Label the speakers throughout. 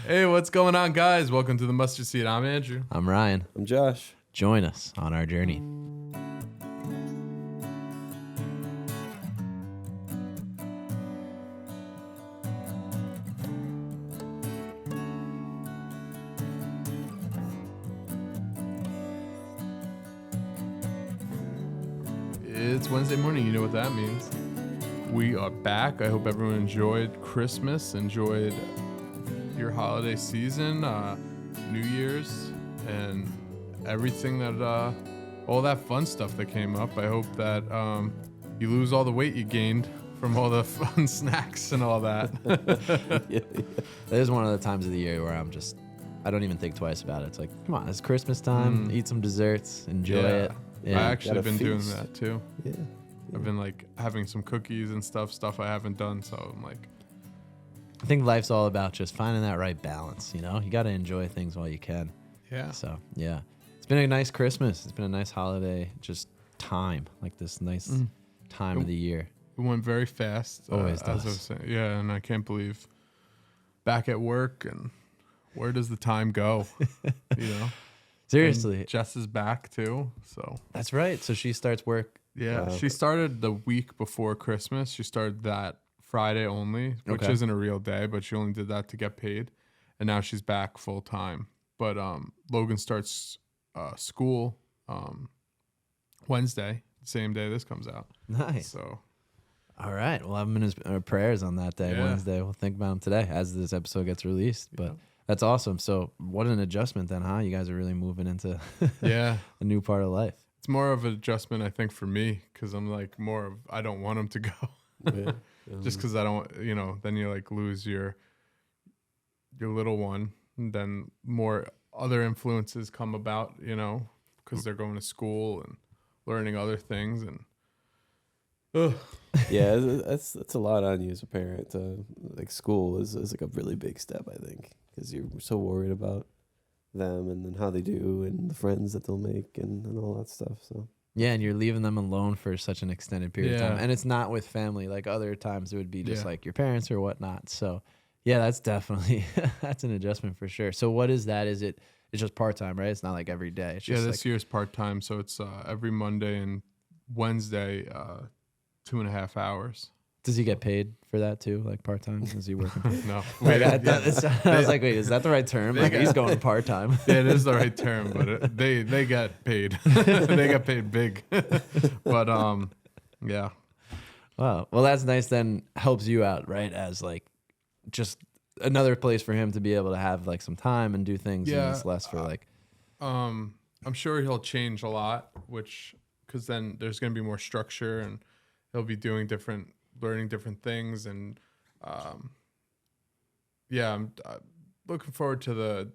Speaker 1: Hey, what's going on, guys? Welcome to the Mustard Seed. I'm Andrew.
Speaker 2: I'm Ryan.
Speaker 3: I'm Josh.
Speaker 2: Join us on our journey.
Speaker 1: It's Wednesday morning. You know what that means. We are back. I hope everyone enjoyed Christmas, enjoyed your holiday season, New Year's, and everything that, all that fun stuff that came up. I hope that you lose all the weight you gained from all the fun snacks and all that.
Speaker 2: That is one of the times of the year where I don't even think twice about it. It's like, come on, it's Christmas time. Eat some desserts, enjoy it. Yeah.
Speaker 1: I actually have been doing
Speaker 3: feast.
Speaker 1: that too.
Speaker 3: Yeah.
Speaker 1: I've been like having some cookies and stuff I haven't done. So I'm like,
Speaker 2: I think life's all about just finding that right balance. You know, you got to enjoy things while you can.
Speaker 1: yeah.
Speaker 2: So yeah, it's been a nice Christmas. It's been a nice holiday. Just time, like this nice time of the year.
Speaker 1: It went very fast.
Speaker 2: Always
Speaker 1: as I was
Speaker 2: does.
Speaker 1: saying. Yeah, and I can't believe back at work and where does the time go? You know?
Speaker 2: Seriously,
Speaker 1: And Jess is back too. So
Speaker 2: that's right. So she starts work.
Speaker 1: yeah,
Speaker 3: Wow.
Speaker 1: she started the week before Christmas. She started that Friday only, which
Speaker 2: Okay.
Speaker 1: isn't a real day, but she only did that to get paid. And now she's back full time. But Logan starts school Wednesday, same day this comes out.
Speaker 2: Nice.
Speaker 1: So
Speaker 2: All right. Well, have him in his prayers on that day,
Speaker 1: Yeah.
Speaker 2: Wednesday. We'll think about him today as this episode gets released. But
Speaker 1: Yeah.
Speaker 2: that's awesome. So what an adjustment then, huh? You guys are really moving into
Speaker 1: yeah.
Speaker 2: a new part of life.
Speaker 1: It's more of an adjustment, I think, for me, because I'm like more of I don't want him to go,
Speaker 3: Yeah.
Speaker 1: just because I don't, then you like lose your little one, and then more other influences come about, because they're going to school and learning other things, and
Speaker 3: Yeah, that's a lot on you as a parent. Like school is like a really big step, I think, because you're so worried about them and then how they do and the friends that they'll make and all that stuff. So
Speaker 2: Yeah, and you're leaving them alone for such an extended period of time.
Speaker 1: Yeah.
Speaker 2: And it's not with family. Like other times it would be just
Speaker 1: Yeah.
Speaker 2: like your parents or whatnot. So yeah, that's definitely that's an adjustment for sure. So what is that? It's just part-time, right? It's not like every day. It's
Speaker 1: yeah,
Speaker 2: just
Speaker 1: this year's part time, so it's every Monday and Wednesday, 2.5 hours.
Speaker 2: Does he get paid for that too? Like part-time? Is he working?
Speaker 1: No,
Speaker 2: Like,
Speaker 1: yeah.
Speaker 2: I was like, wait, is that the right term? Like he's going part-time.
Speaker 1: Yeah, it is the right term, but they get paid. They get paid big. But yeah,
Speaker 2: Wow. Well, that's nice then. Helps you out, right? As like just another place for him to be able to have like some time and do things.
Speaker 1: Yeah,
Speaker 2: And it's less for like,
Speaker 1: I'm sure he'll change a lot, because then there's going to be more structure and he'll be learning different things, and yeah, I'm looking forward to the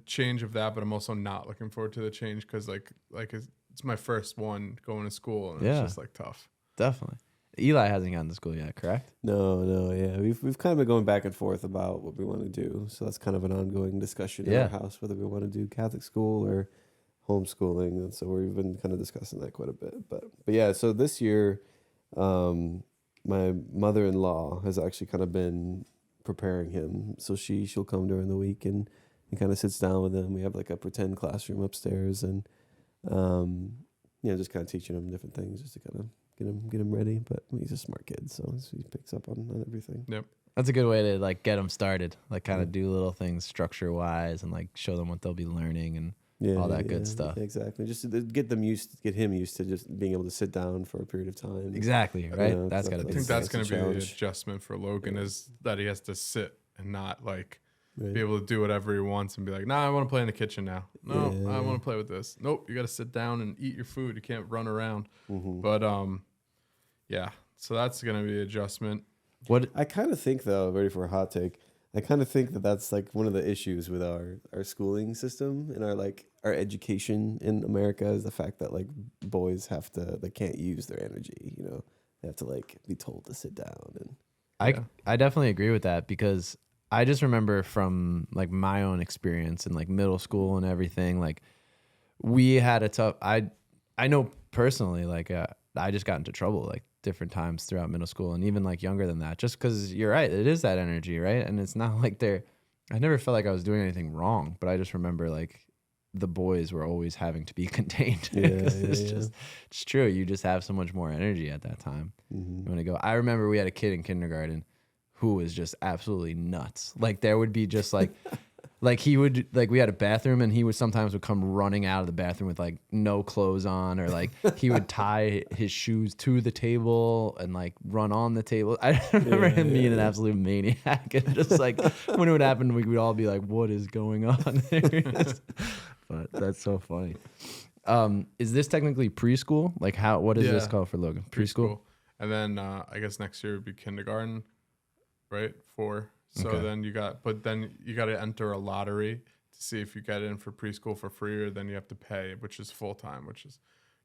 Speaker 1: change of that, but I'm also not looking forward to the change because like it's my first one going to school, and
Speaker 2: Yeah.
Speaker 1: it's just like tough.
Speaker 2: definitely. Eli hasn't gotten to school yet, correct?
Speaker 3: no, yeah, we've kind of been going back and forth about what we want to do. So that's kind of an ongoing discussion in
Speaker 2: Yeah.
Speaker 3: our house, whether we want to do Catholic school or homeschooling. And so we've been kind of discussing that quite a bit. But yeah, so this year, my mother-in-law has actually kind of been preparing him. So she'll come during the week and kind of sits down with him. We have like a pretend classroom upstairs, and just kind of teaching him different things just to kind of get him ready. But he's a smart kid, so he picks up on everything.
Speaker 1: Yep.
Speaker 2: That's a good way to like get them started, like kind of do little things structure wise and like show them what they'll be learning and all that good stuff.
Speaker 3: Exactly. Just to get him used to just being able to sit down for a period of time.
Speaker 2: Exactly, right?
Speaker 3: know,
Speaker 2: That's
Speaker 3: so
Speaker 2: got to
Speaker 1: I
Speaker 2: be.
Speaker 1: think that's
Speaker 3: It's a
Speaker 1: going to be the
Speaker 3: challenge.
Speaker 1: adjustment for Logan, is that he has to sit and not like
Speaker 3: Right.
Speaker 1: be able to do whatever he wants and be like, nah, I want to play in the kitchen now. No,
Speaker 3: Yeah.
Speaker 1: I want to play with this. Nope, you got to sit down and eat your food. You can't run around.
Speaker 3: Mhm.
Speaker 1: But yeah, so that's gonna be adjustment.
Speaker 2: What?
Speaker 3: I kind of think, though, ready for a hot take, I kind of think that that's like one of the issues with our schooling system and our education in America is the fact that like boys they can't use their energy. They have to like be told to sit down and.
Speaker 2: I definitely agree with that because I just remember from like my own experience in like middle school and everything, like we had a tough, I know personally, like I just got into trouble like different times throughout middle school and even like younger than that, just because you're right, it is that energy, right? And it's not like I never felt like I was doing anything wrong, but I just remember like the boys were always having to be contained. It's true. You just have so much more energy at that time. You want to go. I remember we had a kid in kindergarten who was just absolutely nuts. Like there would be just like, like he would like we had a bathroom and he would sometimes come running out of the bathroom with like no clothes on, or like he would tie his shoes to the table and like run on the table. I remember him being an absolute maniac, and just like when it would happen, we would all be like, "What is going on there?" But that's so funny. Is this technically preschool? Like how? What is this called for Logan? Preschool.
Speaker 1: And then I guess next year would be kindergarten, right? 4. So
Speaker 2: Okay.
Speaker 1: then you got to enter a lottery to see if you get in for preschool for free, or then you have to pay, which is full time, which is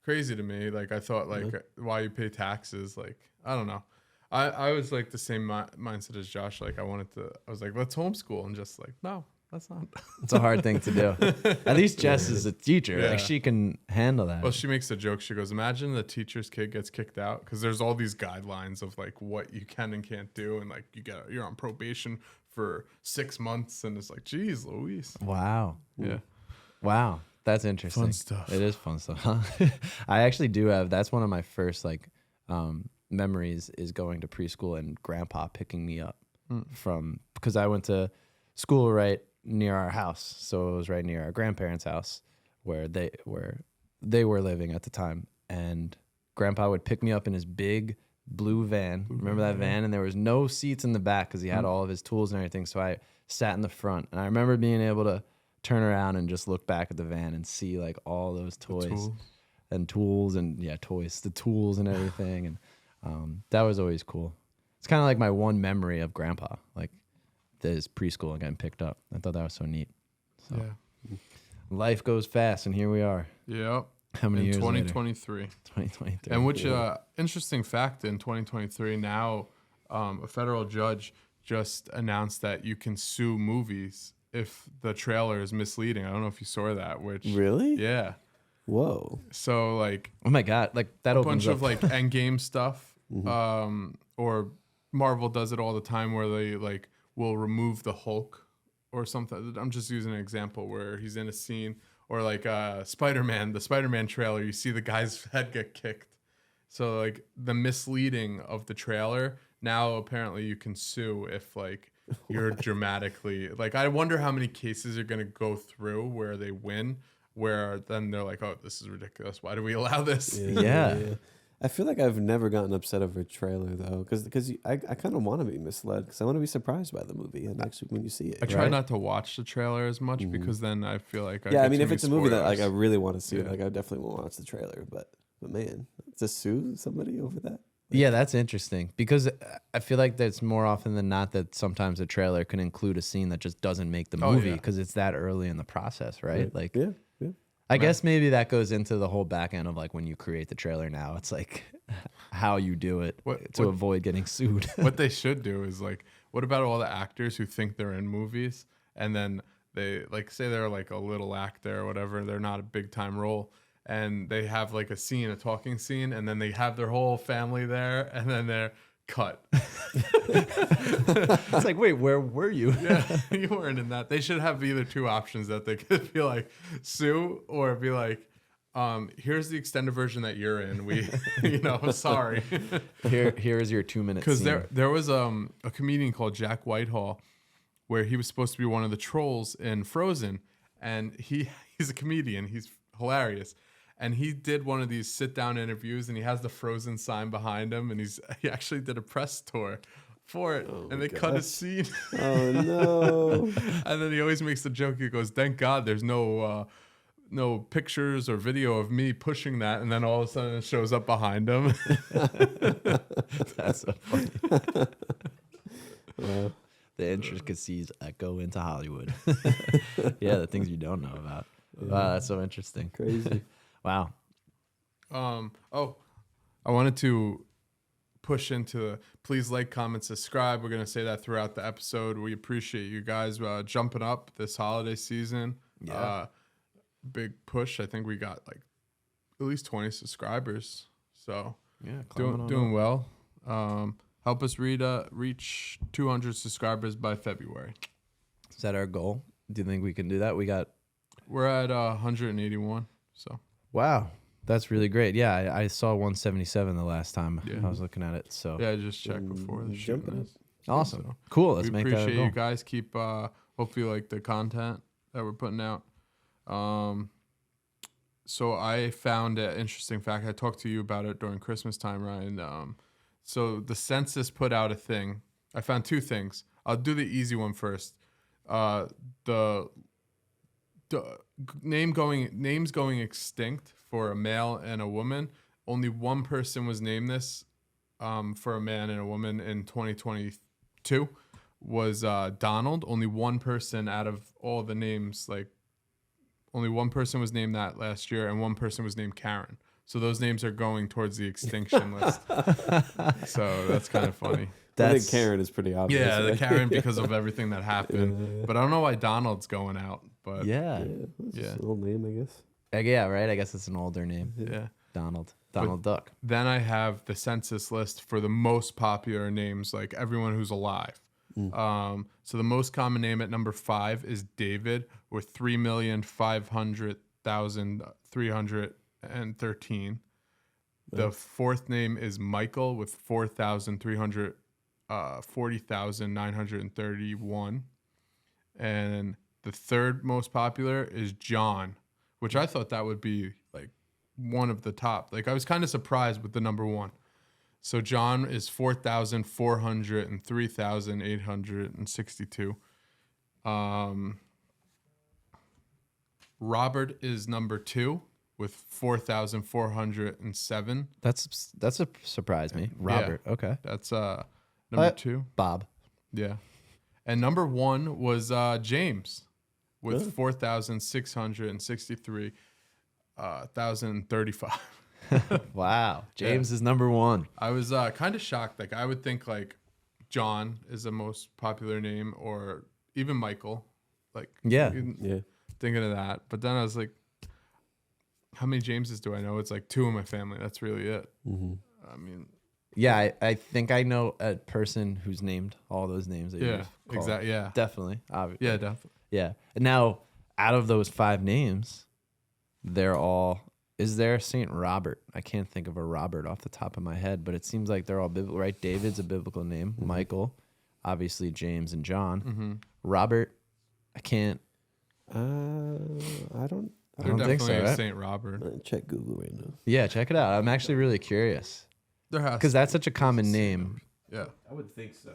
Speaker 1: crazy to me. Like I thought, like why you pay taxes? Like I don't know. I was like the same mindset as Josh. Like I was like, let's homeschool, and just like no, that's not.
Speaker 2: It's a hard thing to do. At least Jess is a teacher.
Speaker 1: Yeah.
Speaker 2: Like she can handle that.
Speaker 1: Well, she makes a joke. She goes, imagine the teacher's kid gets kicked out, because there's all these guidelines of like what you can and can't do, and like you're on probation for 6 months, and it's like, geez, Louise.
Speaker 2: Wow.
Speaker 1: Yeah.
Speaker 2: Wow. That's interesting.
Speaker 1: Fun stuff.
Speaker 2: It is fun stuff. Huh? I actually do have, that's one of my first like memories is going to preschool and grandpa picking me up from, because I went to school right near our house. So it was right near our grandparents' house where they were living at the time. And grandpa would pick me up in his big blue van. Remember that van? And there was no seats in the back because he had all of his tools and everything. So I sat in the front, and I remember being able to turn around and just look back at the van and see like all those toys and tools and the tools and everything. And that was always cool. It's kind of like my one memory of grandpa, like this preschool and getting picked up. I thought that was so neat. So life goes fast, and here we are.
Speaker 1: Yep.
Speaker 2: How many years
Speaker 1: 2023.
Speaker 2: later? 2023.
Speaker 1: And which interesting fact, in 2023 now, a federal judge just announced that you can sue movies if the trailer is misleading. I don't know if you saw that. Which
Speaker 3: Really?
Speaker 1: Yeah.
Speaker 3: Whoa.
Speaker 1: So like
Speaker 2: Oh my God! Like that
Speaker 1: a
Speaker 2: opens
Speaker 1: bunch
Speaker 2: up.
Speaker 1: of like Endgame stuff, or Marvel does it all the time where they like will remove the Hulk or something. I'm just using an example where he's in a scene, or like Spider-Man, the Spider-Man trailer, you see the guy's head get kicked. So like the misleading of the trailer, now apparently you can sue if like you're dramatically, like I wonder how many cases are going to go through where they win, where then they're like, oh, this is ridiculous. Why do we allow this?
Speaker 2: Yeah.
Speaker 3: I feel like I've never gotten upset over a trailer though, because I kind of want to be misled, because I want to be surprised by the movie and actually when you see it.
Speaker 1: I try
Speaker 3: right?
Speaker 1: not to watch the trailer as much because then I feel like
Speaker 3: I mean,
Speaker 1: get
Speaker 3: if
Speaker 1: too
Speaker 3: it's a
Speaker 1: many
Speaker 3: movie that like I
Speaker 1: spoilers.
Speaker 3: really want to see,
Speaker 1: Yeah.
Speaker 3: like I definitely won't watch the trailer. But man, to sue somebody over that.
Speaker 2: Yeah, that's interesting, because I feel like that's more often than not that sometimes a trailer can include a scene that just doesn't make the
Speaker 1: Oh,
Speaker 2: movie
Speaker 1: yeah.
Speaker 2: because it's that early in the process, right? Like,
Speaker 3: Yeah.
Speaker 2: I guess maybe that goes into the whole back end of like when you create the trailer now. It's like how you do it to avoid getting sued.
Speaker 1: What they should do is like, what about all the actors who think they're in movies and then they like say they're like a little actor or whatever, they're not a big time role, and they have like a scene, a talking scene, and then they have their whole family there, and then they're cut.
Speaker 2: It's like, wait, where were you?
Speaker 1: Yeah, you weren't in that. They should have either two options that they could be like sue or be like, here's the extended version that you're in. We, sorry.
Speaker 2: Here is your 2 minutes.
Speaker 1: Because there was a comedian called Jack Whitehall where he was supposed to be one of the trolls in Frozen, and he's a comedian. He's hilarious. And he did one of these sit-down interviews, and he has the Frozen sign behind him, and he actually did a press tour for it, and they cut his scene.
Speaker 3: Oh no.
Speaker 1: And then he always makes the joke. He goes, "Thank God there's no pictures or video of me pushing that," and then all of a sudden it shows up behind him.
Speaker 2: That's so funny.
Speaker 3: Wow.
Speaker 2: The intricacies echo into Hollywood. Yeah, the things you don't know about. Wow, that's so interesting.
Speaker 3: Crazy.
Speaker 2: Wow.
Speaker 1: I wanted to push into please like, comment, subscribe. We're gonna say that throughout the episode. We appreciate you guys jumping up this holiday season.
Speaker 2: Yeah.
Speaker 1: Big push. I think we got like at least 20 subscribers. So
Speaker 2: Yeah,
Speaker 1: doing well. Help us reach 200 subscribers by February.
Speaker 2: Is that our goal? Do you think we can do that?
Speaker 1: We're at 181. So
Speaker 2: Wow, that's really great. Yeah, I saw 177 the last time
Speaker 1: Yeah.
Speaker 2: I was looking at it. So
Speaker 1: yeah, I just checked before the shoot.
Speaker 3: Jumping.
Speaker 2: awesome.
Speaker 1: So
Speaker 2: Cool. Let's
Speaker 1: we
Speaker 2: make that a
Speaker 1: appreciate
Speaker 2: goal.
Speaker 1: you guys. Keep hopefully you like the content that we're putting out. So I found an interesting fact. I talked to you about it during Christmas time, Ryan. So the census put out a thing. I found two things. I'll do the easy one first. The names going extinct for a male and a woman. Only one person was named this for a man and a woman in 2022 was Donald. Only one person out of all the names, like only one person was named that last year, and one person was named Karen. So those names are going towards the extinction list. So that's kind of funny.
Speaker 3: I think Karen is pretty obvious.
Speaker 1: Yeah, the
Speaker 3: right?
Speaker 1: Karen because of everything that happened.
Speaker 3: Yeah.
Speaker 1: But I don't know why Donald's going out. But
Speaker 2: Yeah.
Speaker 3: That's
Speaker 1: Yeah.
Speaker 3: just a little name, I guess.
Speaker 2: Yeah, right. I guess it's an older name.
Speaker 1: yeah.
Speaker 2: Donald Duck.
Speaker 1: Then I have the census list for the most popular names, like everyone who's alive. So the most common name at number 5 is David, with 3,500,313. The fourth name is Michael with 40,931. And the third most popular is John, which I thought that would be like one of the top. Like I was kind of surprised with the number 1. So John is 4,400 and 3,862. Robert is number 2 with 4,407.
Speaker 2: That's a surprise me. Robert. Okay.
Speaker 1: That's number 2.
Speaker 2: Bob.
Speaker 1: Yeah. And number 1 was James with 4,663, 1,035.
Speaker 2: Wow. James is number 1.
Speaker 1: I was kind of shocked. Like I would think like John is the most popular name, or even Michael. Like
Speaker 2: Yeah.
Speaker 3: Yeah.
Speaker 1: thinking of that. But then I was like, how many Jameses do I know? It's like 2 in my family. That's really it.
Speaker 3: Mm-hmm.
Speaker 1: I mean,
Speaker 2: Yeah, I think I know a person who's named all those names that you
Speaker 1: yeah,
Speaker 2: just called.
Speaker 1: exactly. Yeah,
Speaker 2: Definitely. Obviously.
Speaker 1: yeah, definitely.
Speaker 2: Yeah. And now, out of those 5 names, they're all. Is there Saint Robert? I can't think of a Robert off the top of my head, but it seems like they're all biblical, right? David's a biblical name.
Speaker 3: Mm-hmm.
Speaker 2: Michael, obviously James and John.
Speaker 1: Mm-hmm.
Speaker 2: Robert, I can't.
Speaker 3: I don't.
Speaker 1: They're
Speaker 2: don't think
Speaker 1: definitely
Speaker 2: so, right?
Speaker 1: Saint Robert.
Speaker 3: Check Google right now.
Speaker 2: Yeah, check it out. I'm actually really curious
Speaker 1: There has
Speaker 2: because
Speaker 1: to
Speaker 2: that's
Speaker 1: be
Speaker 2: such a common
Speaker 1: Saint
Speaker 2: name,
Speaker 1: Robert. Yeah,
Speaker 3: I would think so.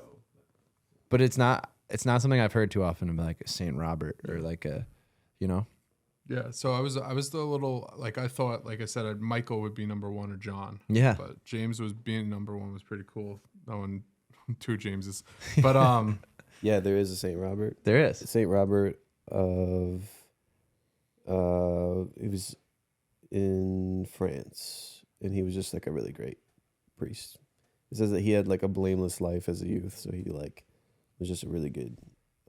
Speaker 2: but it's not. It's not something I've heard too often. Like a Saint Robert or like a, you know.
Speaker 1: yeah. So I was the little like I thought, like I said, Michael would be number 1 or John.
Speaker 2: Yeah.
Speaker 1: But James was being number 1 was pretty cool. Knowing 2 Jameses, but
Speaker 3: Yeah, there is a Saint Robert.
Speaker 2: There is.
Speaker 3: Saint Robert of he was in France, and he was just like a really great priest. It says that he had like a blameless life as a youth, so he like was just a really good,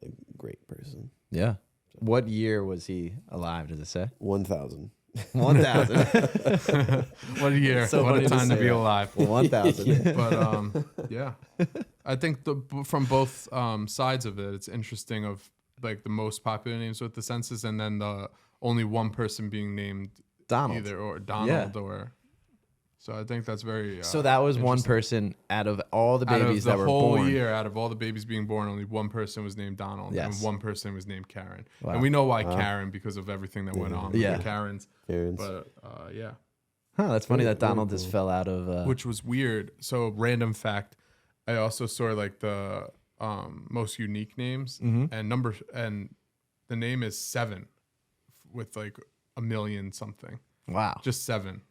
Speaker 3: like great person.
Speaker 2: Yeah. What year was he alive? Does it say?
Speaker 3: 1,000.
Speaker 2: 1,000.
Speaker 1: what a year!
Speaker 2: So
Speaker 1: What
Speaker 2: funny
Speaker 1: a
Speaker 2: to
Speaker 1: time to
Speaker 2: say
Speaker 1: be
Speaker 2: that.
Speaker 1: alive.
Speaker 2: 1,000.
Speaker 1: But yeah, I think from both sides of it, it's interesting of like the most popular names with the census, and then the only one person being named
Speaker 2: Donald.
Speaker 1: either or Donald or. So I think that's very.
Speaker 2: So that was one
Speaker 1: interesting.
Speaker 2: person out of all the
Speaker 1: Out of
Speaker 2: babies
Speaker 1: the
Speaker 2: that were
Speaker 1: whole
Speaker 2: born.
Speaker 1: year, out of all the babies being born, only one person was named Donald,
Speaker 2: Yes.
Speaker 1: and one person was named Karen.
Speaker 2: Wow.
Speaker 1: And we know why Karen, because of everything that went on with
Speaker 2: Yeah.
Speaker 1: the Karens.
Speaker 3: Parents.
Speaker 1: But yeah.
Speaker 2: Huh, that's funny
Speaker 3: Very-
Speaker 2: that Donald
Speaker 3: very
Speaker 2: just
Speaker 3: cool.
Speaker 2: fell out of.
Speaker 1: Which was weird. So random fact, I also saw like the most unique names, and the name is 7 with like a million something.
Speaker 2: Wow.
Speaker 1: Just 7.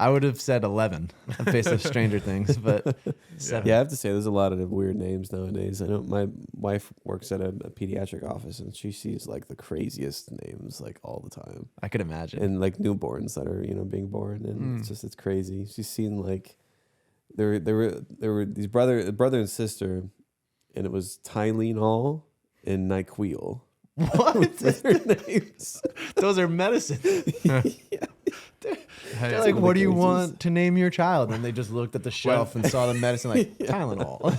Speaker 2: I would have said 11 based on Stranger Things, but 7.
Speaker 3: Yeah, I have to say, there's a lot of weird names nowadays. I know my wife works at a pediatric office, and she sees like the craziest names like all the time,
Speaker 2: I could imagine.
Speaker 3: and like newborns that are being born, and it's crazy. She's seen like there were these brother and sister, and it was Tylenol and NyQuil.
Speaker 2: What?
Speaker 3: Their names.
Speaker 2: Those are medicine.
Speaker 1: Hey,
Speaker 2: They're like,
Speaker 3: one of
Speaker 2: what
Speaker 3: the
Speaker 2: do you
Speaker 3: crazies.
Speaker 2: want to name your child? And they just looked at the shelf and saw the medicine like Tylenol.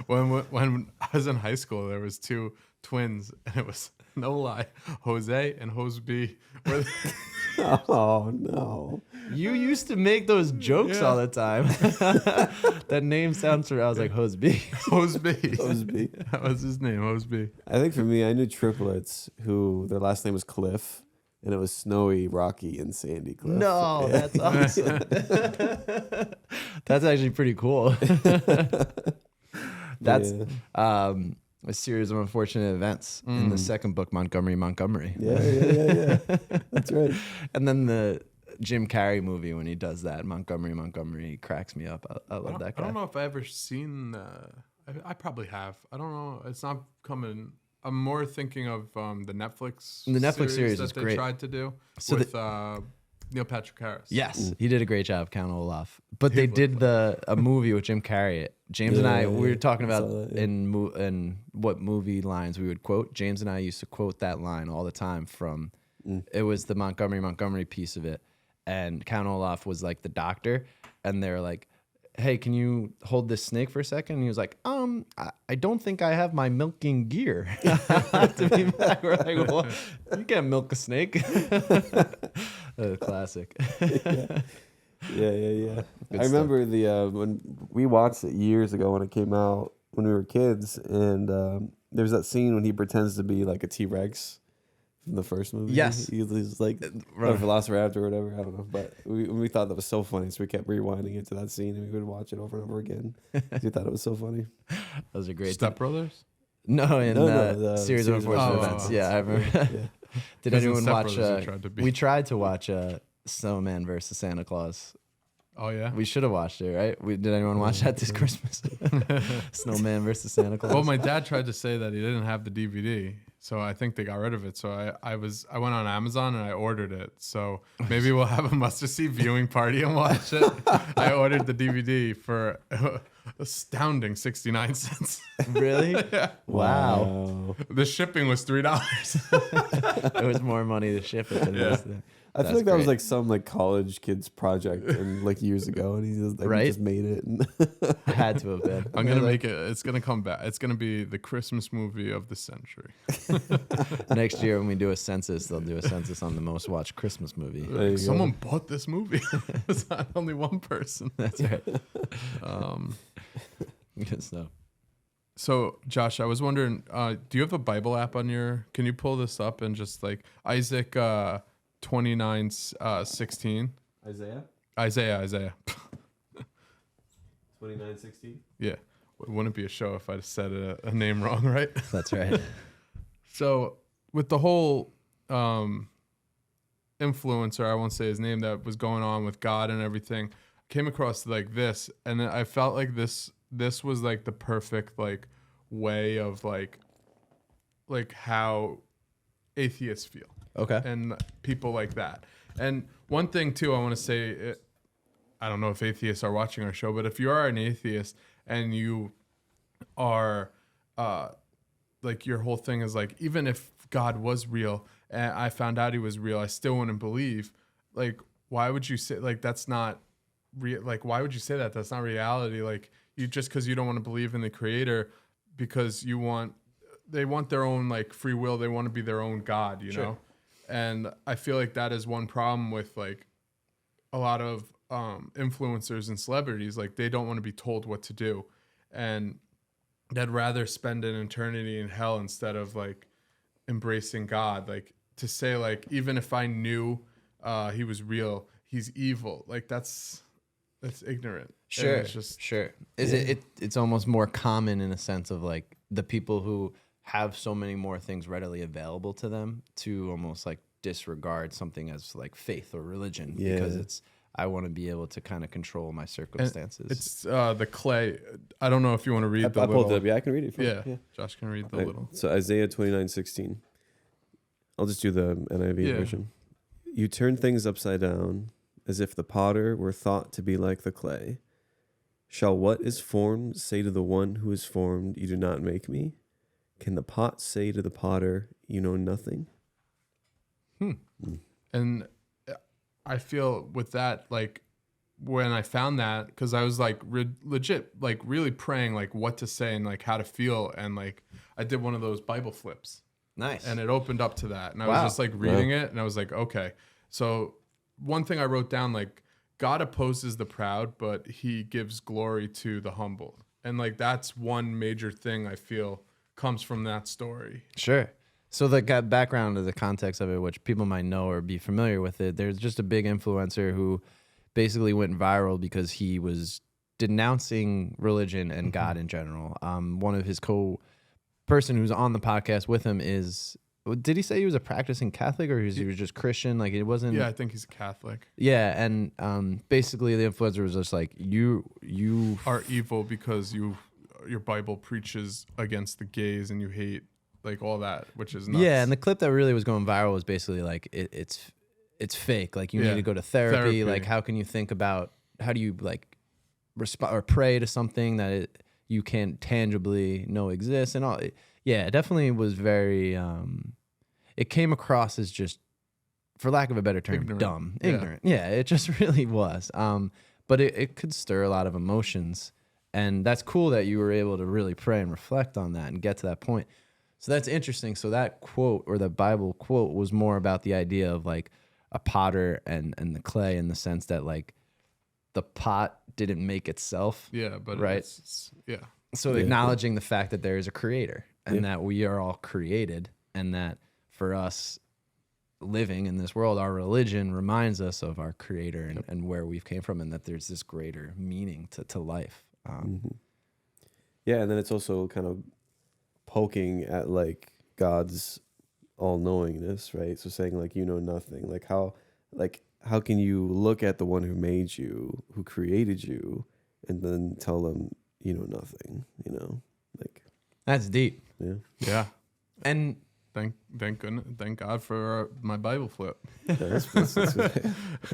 Speaker 1: when I was in high school, there was two twins, and it was no lie, Jose and Jose B. Were
Speaker 3: Oh no.
Speaker 2: You used to make those jokes
Speaker 1: Yeah.
Speaker 2: all the time. That name sounds familiar. I was like, Hosby.
Speaker 1: Jose B.
Speaker 3: Osby.
Speaker 1: That was his name, Jose B.
Speaker 3: I think for me, I knew triplets who their last name was Cliff, and it was Snowy, Rocky, and Sandy Cliff.
Speaker 2: No,
Speaker 3: Yeah.
Speaker 2: that's awesome. That's actually pretty cool. That's
Speaker 3: Yeah.
Speaker 2: a series of unfortunate events in the second book, Montgomery.
Speaker 3: Yeah. That's right.
Speaker 2: And then the Jim Carrey movie when he does that, Montgomery cracks me up. I love that guy.
Speaker 1: I don't know if I ever seen. I probably have. I don't know. It's not coming. I'm more thinking of the Netflix.
Speaker 2: The Netflix series
Speaker 1: that
Speaker 2: is
Speaker 1: they
Speaker 2: great.
Speaker 1: tried to do
Speaker 2: So
Speaker 1: with Neil Patrick Harris.
Speaker 2: Yes, he did a great job, Count Olaf. But they did a movie with Jim Carrey. James and I, we were talking
Speaker 3: I
Speaker 2: about
Speaker 3: saw that, yeah.
Speaker 2: in what movie lines we would quote. James and I used to quote that line all the time from. It was the Montgomery piece of it, and Count Olaf was like the doctor, and they're like, "Hey, can you hold this snake for a second?" And he was like, I don't think I have my milking gear." To be back, we're like, well, you can't milk a snake. Classic.
Speaker 3: Yeah.
Speaker 2: Good
Speaker 3: I remember the when we watched it years ago when it came out when we were kids, and there's that scene when he pretends to be like a T-Rex from the first movie.
Speaker 2: Yes.
Speaker 3: He's like a velociraptor or whatever. I don't know, but we thought that was so funny, so we kept rewinding it to that scene, and we would watch it over and over again. We thought it was so funny.
Speaker 2: Those are great.
Speaker 1: Step Brothers.
Speaker 2: No, in
Speaker 3: the
Speaker 2: series of unfortunate events. Yeah, I remember.
Speaker 3: Yeah.
Speaker 2: Did
Speaker 1: 'Cause in
Speaker 2: anyone
Speaker 1: Step
Speaker 2: watch?
Speaker 1: Brothers, he tried to be.
Speaker 2: We tried to watch Snowman versus Santa Claus.
Speaker 1: Oh yeah.
Speaker 2: We should have watched it, right? Did anyone watch that this Christmas? Snowman versus Santa Claus.
Speaker 1: Well, my dad tried to say that he didn't have the DVD, so I think they got rid of it. So I went on Amazon and I ordered it. So maybe we'll have a must-see viewing party and watch it. I ordered the DVD for astounding 69 cents.
Speaker 2: Really?
Speaker 1: Yeah.
Speaker 2: Wow.
Speaker 1: The shipping was $3.
Speaker 2: It was more money to ship it than it was.
Speaker 3: I feel
Speaker 2: That's
Speaker 3: like that was
Speaker 2: great.
Speaker 3: like some like college kid's project and like years ago, and he just,
Speaker 2: Right?
Speaker 3: he just made it. And
Speaker 2: Had to have been.
Speaker 1: I'm gonna make it. It's gonna come back. It's gonna be the Christmas movie of the century.
Speaker 2: Next year when we do a census, they'll do a census on the most watched Christmas movie.
Speaker 3: There you go.
Speaker 1: Someone bought this movie. It's not only one person.
Speaker 2: That's right.
Speaker 1: Um,
Speaker 2: Good stuff.
Speaker 1: So, Josh, I was wondering, do you have a Bible app on your? Can you pull this up and just like Isaac 29:16? Isaiah.
Speaker 3: 29:16.
Speaker 1: Yeah, it wouldn't be a show if I said a name wrong, right?
Speaker 2: That's right.
Speaker 1: So, with the whole influencer, I won't say his name, that was going on with God and everything, came across like this, and I felt like this was like the perfect like way of like how atheists feel.
Speaker 2: Okay.
Speaker 1: And people like that. And one thing too, I want to say, I don't know if atheists are watching our show, but if you are an atheist and you are like your whole thing is like, even if God was real and I found out he was real, I still wouldn't believe. Like, why would you say like that's not real? Like, why would you say that? That's not reality. Like, you just because you don't want to believe in the Creator because they want their own like free will. They want to be their own God, you know? And I feel like that is one problem with like a lot of influencers and celebrities. Like, they don't want to be told what to do, and they'd rather spend an eternity in hell instead of like embracing God. Like, to say like, even if I knew he was real, he's evil. Like, that's ignorant.
Speaker 2: Sure.
Speaker 1: And it's just
Speaker 2: Sure. It's almost more common in a sense of like the people who have so many more things readily available to them to almost like disregard something as like faith or religion because I want to be able to kind of control my circumstances.
Speaker 1: It's the clay. I don't know if you want to read the
Speaker 3: I
Speaker 1: little.
Speaker 3: pulled it up. Yeah, I can read it.
Speaker 1: Yeah. Josh can read the
Speaker 3: Right.
Speaker 1: little.
Speaker 3: So Isaiah 29:16. I'll just do the NIV version. You turn things upside down as if the potter were thought to be like the clay. Shall what is formed say to the one who is formed, you do not make me? Can the pot say to the potter, you know nothing?
Speaker 1: And I feel with that, like, when I found that, because I was like legit, like really praying like what to say and like how to feel, and like I did one of those Bible flips,
Speaker 2: Nice.
Speaker 1: and it opened up to that, and I
Speaker 2: Wow.
Speaker 1: was just like reading it, and I was like, okay. So one thing I wrote down, like, God opposes the proud, but he gives glory to the humble, and like that's one major thing I feel comes from that story.
Speaker 2: Sure. So the background of the context of it, which people might know or be familiar with it, there's just a big influencer who basically went viral because he was denouncing religion and God in general. One of his person who's on the podcast with him is, did he say he was a practicing Catholic or he was just Christian? Like it wasn't.
Speaker 1: Yeah, I think he's a Catholic.
Speaker 2: Yeah, and basically the influencer was just like, you
Speaker 1: are evil because your Bible preaches against the gays and you hate like all that, which is nuts.
Speaker 2: Yeah, and the clip that really was going viral was basically like it's fake. Like you need to go to therapy. Like how can you think about, how do you like respond or pray to something that you can't tangibly know exists and all. Yeah, it definitely was very. It came across as just, for lack of a better term, dumb, ignorant. Yeah, it just really was. But it could stir a lot of emotions, and that's cool that you were able to really pray and reflect on that and get to that point. So that's interesting. So that quote, or the Bible quote, was more about the idea of like a potter and the clay, in the sense that like the pot didn't make itself.
Speaker 1: Yeah, but
Speaker 2: right.
Speaker 1: It's
Speaker 2: So acknowledging the fact that there is a creator and that we are all created, and that for us living in this world, our religion reminds us of our creator and where we've came from, and that there's this greater meaning to life.
Speaker 3: Yeah, and then it's also kind of poking at like God's all-knowingness, right? So saying like, you know nothing. Like how can you look at the one who made you, who created you, and then tell them you know nothing, you know? Like
Speaker 2: that's deep.
Speaker 3: Yeah.
Speaker 1: Yeah.
Speaker 2: And
Speaker 1: thank God for my Bible flip.
Speaker 3: That's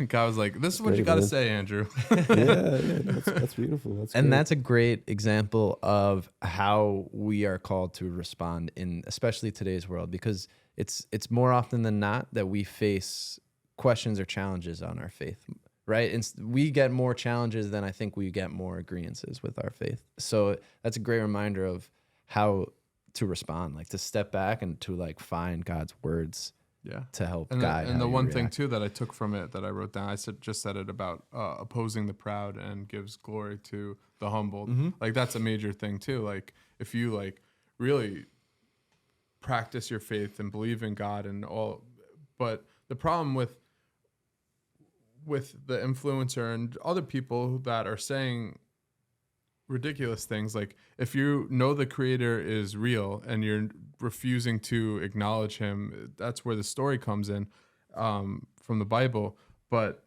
Speaker 1: God was like, "This is what you got to say, Andrew."
Speaker 3: That's beautiful.
Speaker 2: That's a great example of how we are called to respond in, especially today's world, because it's more often than not that we face questions or challenges on our faith, right? And we get more challenges than I think we get more agreeances with our faith. So that's a great reminder of how to respond, like to step back and to like find God's words to help guide.
Speaker 1: And the one thing too that I took from it that I wrote down, I just said it about opposing the proud and gives glory to the humbled. Like that's a major thing too. Like if you like really practice your faith and believe in God and all, but the problem with the influencer and other people that are saying ridiculous things, like if you know the creator is real and you're refusing to acknowledge him, that's where the story comes in from the Bible. But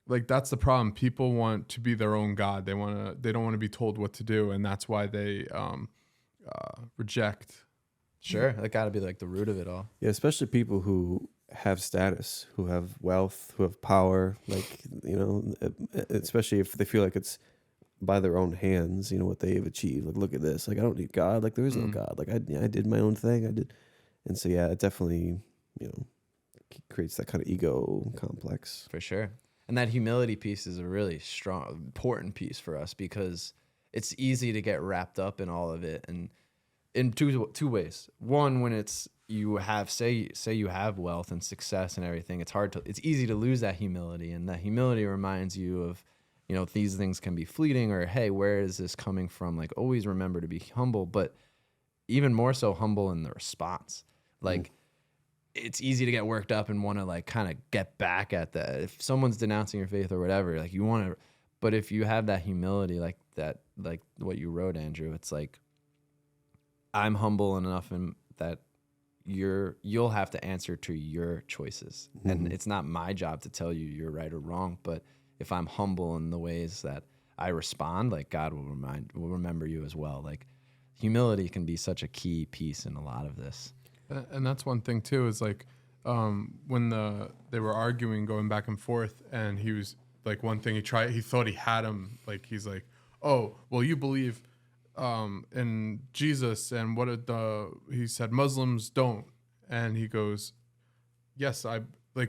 Speaker 1: like that's the problem. People want to be their own God. They don't want to be told what to do, and that's why they reject.
Speaker 2: Sure, that got to be like the root of it all.
Speaker 3: Yeah, especially people who have status, who have wealth, who have power, like, you know, especially if they feel like it's by their own hands, you know, what they've achieved. Like, look at this. Like, I don't need God. Like, there is no God. Like, I did my own thing. I did. And so, yeah, it definitely, you know, creates that kind of ego complex.
Speaker 2: For sure. And that humility piece is a really strong, important piece for us, because it's easy to get wrapped up in all of it. And in two ways. One, when it's, you have, say you have wealth and success and everything, it's easy to lose that humility. And that humility reminds you of, you know, these things can be fleeting, or, hey, where is this coming from? Like, always remember to be humble, but even more so humble in the response. Like, it's easy to get worked up and want to like kind of get back at that. If someone's denouncing your faith or whatever, like you want to, but if you have that humility, like that, like what you wrote, Andrew, it's like, I'm humble enough and that you'll have to answer to your choices. And it's not my job to tell you you're right or wrong, but if I'm humble in the ways that I respond, like God will remember you as well. Like humility can be such a key piece in a lot of this.
Speaker 1: And that's one thing too, is like when they were arguing, going back and forth, and he was like, one thing he thought he had him, like he's like, oh, well, you believe in Jesus, and he said Muslims don't, and he goes, yes,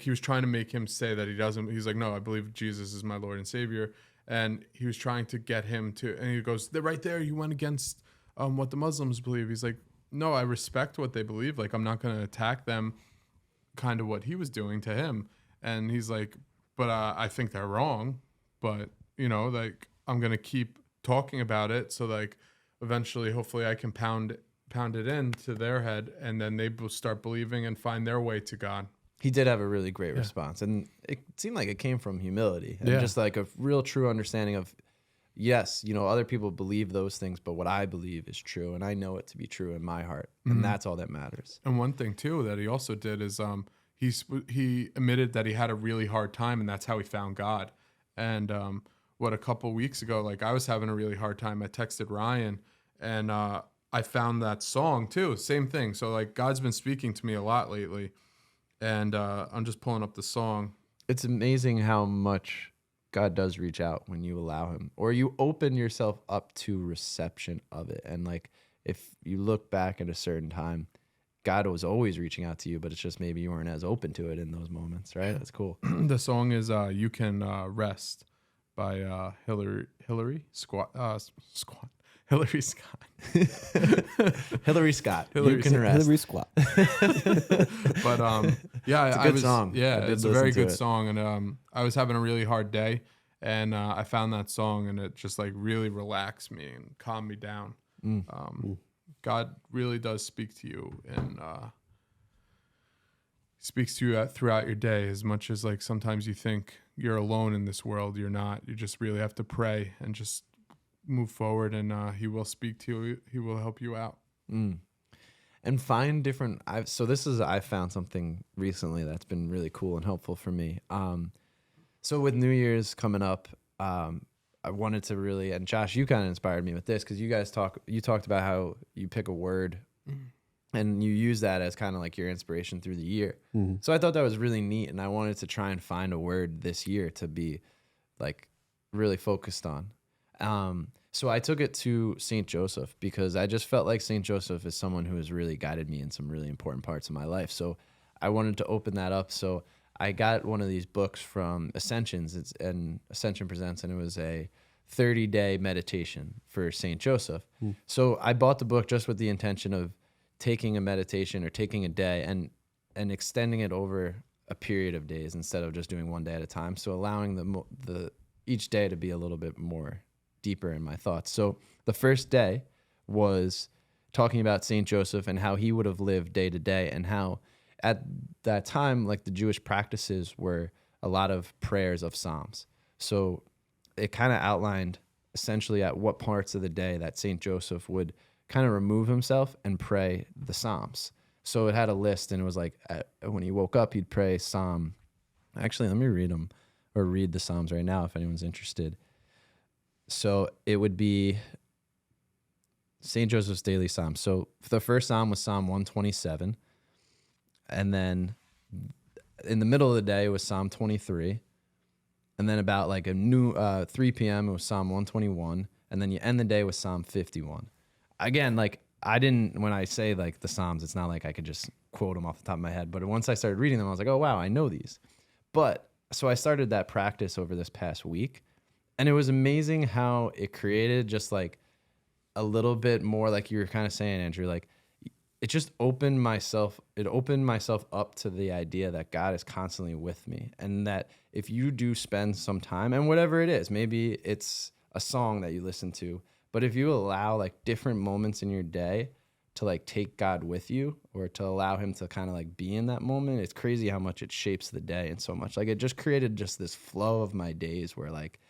Speaker 1: he was trying to make him say that he doesn't. He's like, no, I believe Jesus is my Lord and Savior. and he was trying to get him to, and he goes, "They're right there. You went against what the Muslims believe." He's like, "No, I respect what they believe. Like, I'm not going to attack them." Kind of what he was doing to him, and he's like, "But I think they're wrong. But like, I'm going to keep talking about it. So like, eventually, hopefully, I can pound it into their head, and then they will start believing and find their way to God."
Speaker 2: He did have a really great response, and it seemed like it came from humility and just like a real true understanding of, yes, other people believe those things, but what I believe is true, and I know it to be true in my heart, and that's all that matters.
Speaker 1: And one thing too that he also did is he admitted that he had a really hard time, and that's how he found God. And a couple weeks ago, like, I was having a really hard time. I texted Ryan, and I found that song too. Same thing. So like, God's been speaking to me a lot lately. And I'm just pulling up the song.
Speaker 2: It's amazing how much God does reach out when you allow him, or you open yourself up to reception of it. And like, if you look back at a certain time, God was always reaching out to you, but it's just maybe you weren't as open to it in those moments, right? That's cool.
Speaker 1: The song is "You Can Rest" by Hillary Scott.
Speaker 2: Hillary Scott. Hillary Scott.
Speaker 1: Hillary
Speaker 2: You can rest.
Speaker 3: Hillary squat.
Speaker 1: But yeah,
Speaker 2: It's a good song.
Speaker 1: Yeah,
Speaker 2: I
Speaker 1: it's
Speaker 2: did
Speaker 1: a very
Speaker 2: listen to
Speaker 1: good
Speaker 2: it.
Speaker 1: song, and I was having a really hard day, and I found that song, and it just like really relaxed me and calmed me down. God really does speak to you, and speaks to you throughout your day. As much as like sometimes you think you're alone in this world, you're not. You just really have to pray and just move forward, and he will speak to you. He will help you out.
Speaker 2: And find different. I found something recently that's been really cool and helpful for me. So with New Year's coming up, I wanted to really, and Josh, you kind of inspired me with this, because you talked about how you pick a word and you use that as kind of like your inspiration through the year. So I thought that was really neat, and I wanted to try and find a word this year to be like really focused on. So I took it to St. Joseph, because I just felt like St. Joseph is someone who has really guided me in some really important parts of my life. So I wanted to open that up. So I got one of these books from Ascension Presents, and it was a 30-day meditation for St. Joseph. So I bought the book just with the intention of taking a meditation or taking a day and extending it over a period of days instead of just doing one day at a time. So allowing the each day to be a little bit more deeper in my thoughts. So the first day was talking about St. Joseph and how he would have lived day to day, and how at that time, like, the Jewish practices were a lot of prayers of Psalms. So it kind of outlined essentially at what parts of the day that St. Joseph would kind of remove himself and pray the Psalms. So it had a list, and it was like when he woke up, he'd pray Psalm. Actually, let me read them, or read the Psalms right now if anyone's interested. So it would be St. Joseph's daily Psalm. So the first Psalm was Psalm 127. And then in the middle of the day, it was Psalm 23. And then about like 3 p.m., it was Psalm 121. And then you end the day with Psalm 51. Again, like, when I say like the Psalms, it's not like I could just quote them off the top of my head. But once I started reading them, I was like, oh, wow, I know these. But so I started that practice over this past week. And it was amazing how it created just like a little bit more, like you were kind of saying, Andrew, like it just opened myself up to the idea that God is constantly with me. And that if you do spend some time, and whatever it is, maybe it's a song that you listen to, but if you allow like different moments in your day to like take God with you, or to allow him to kind of like be in that moment, it's crazy how much it shapes the day and so much. Like, it just created just this flow of my days where like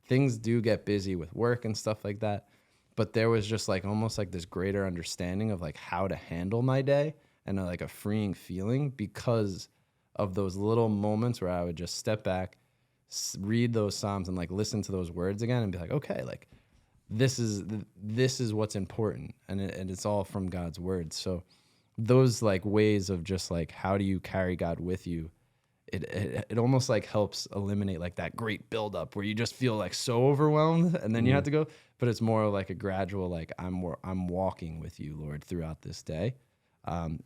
Speaker 2: things do get busy with work and stuff like that, but there was just like almost like this greater understanding of like how to handle my day, and like a freeing feeling because of those little moments where I would just step back, read those Psalms, and like listen to those words again and be like, okay, like this is what's important, and it's all from God's word. So those like ways of just like, how do you carry God with you? It almost like helps eliminate like that great buildup where you just feel like so overwhelmed, and then you have to go. But it's more like a gradual, like I'm walking with you, Lord, throughout this day.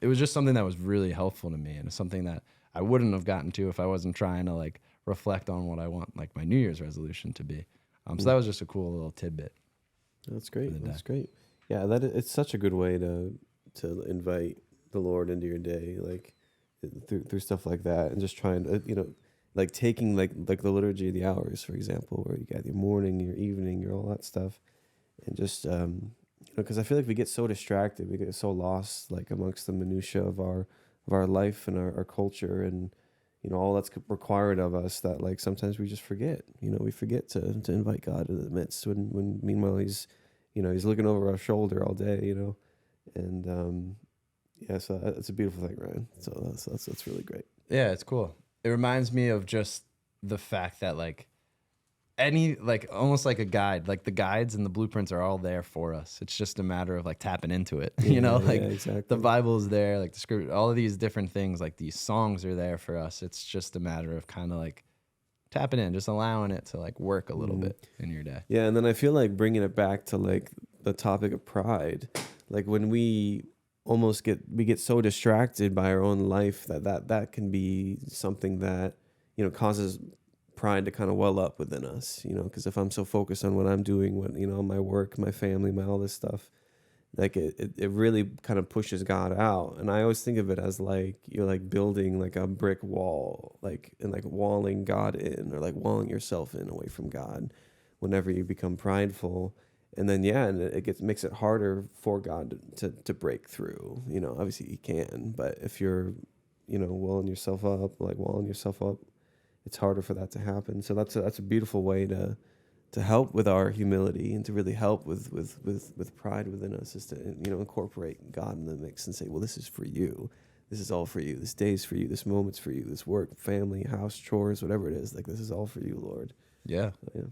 Speaker 2: It was just something that was really helpful to me, and it's something that I wouldn't have gotten to if I wasn't trying to like reflect on what I want like my New Year's resolution to be. So that was just a cool little tidbit.
Speaker 3: That's great.
Speaker 2: the
Speaker 3: That's
Speaker 2: day.
Speaker 3: great. Yeah, it's such a good way to invite the Lord into your day, like through stuff like that, and just trying to like taking like the liturgy of the hours, for example, where you got your morning, your evening, your all that stuff, and just because I feel like we get so distracted, we get so lost like amongst the minutia of our life and our culture and all that's required of us that like sometimes we just forget. We forget to invite God into the midst when meanwhile he's looking over our shoulder all day. And yeah, so it's a beautiful thing, Ryan. So that's really great.
Speaker 2: Yeah, it's cool. It reminds me of just the fact that like almost like a guide, like the guides and the blueprints are all there for us. It's just a matter of like tapping into it.
Speaker 3: Yeah,
Speaker 2: Exactly. The Bible is there, like the script, all of these different things, like these songs are there for us. It's just a matter of kind of like tapping in, just allowing it to like work a little bit in your day.
Speaker 3: Yeah, and then I feel like bringing it back to like the topic of pride, like when we get so distracted by our own life that can be something that causes pride to kind of well up within us, because if I'm so focused on what I'm doing, my work, my family, my all this stuff, like it really kind of pushes God out. And I always think of it as like you're like building like a brick wall, and walling God in, or like walling yourself in away from God whenever you become prideful. And then and it makes it harder for God to break through. Obviously he can, but if you're walling yourself up, it's harder for that to happen. So that's a beautiful way to help with our humility and to really help with pride within us, is to incorporate God in the mix and say, well, this is for you. This is all for you. This day's for you. This moment's for you. This work, family, house, chores, whatever it is. Like, this is all for you, Lord.
Speaker 2: Yeah.
Speaker 3: So, yeah.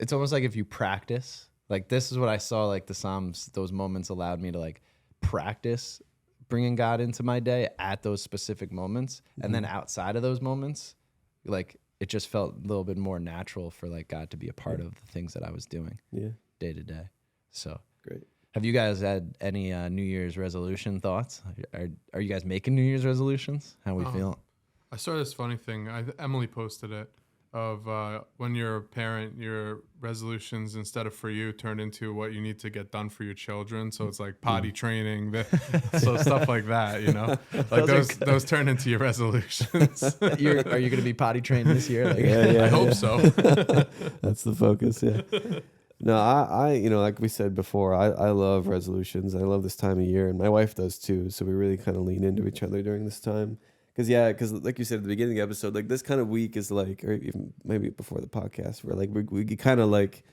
Speaker 2: It's almost like if you practice, like this is what I saw, like the Psalms, those moments allowed me to like practice bringing God into my day at those specific moments. And then outside of those moments, like it just felt a little bit more natural for like God to be a part of the things that I was doing day to day. So
Speaker 3: great.
Speaker 2: Have you guys had any New Year's resolution thoughts? Are you guys making New Year's resolutions? How are we feeling?
Speaker 1: I saw this funny thing. Emily posted it of when you're a parent, your resolutions, instead of for you, turn into what you need to get done for your children. So it's like potty training, so stuff like that, like those turn into your resolutions.
Speaker 2: Are you going to be potty trained this year? Like,
Speaker 1: I hope so.
Speaker 3: That's the focus. Yeah. No, I like we said before, I love resolutions. I love this time of year, and my wife does too. So we really kind of lean into each other during this time. Because like you said at the beginning of the episode, like this kind of week is like, or even maybe before the podcast, where like we kind of like,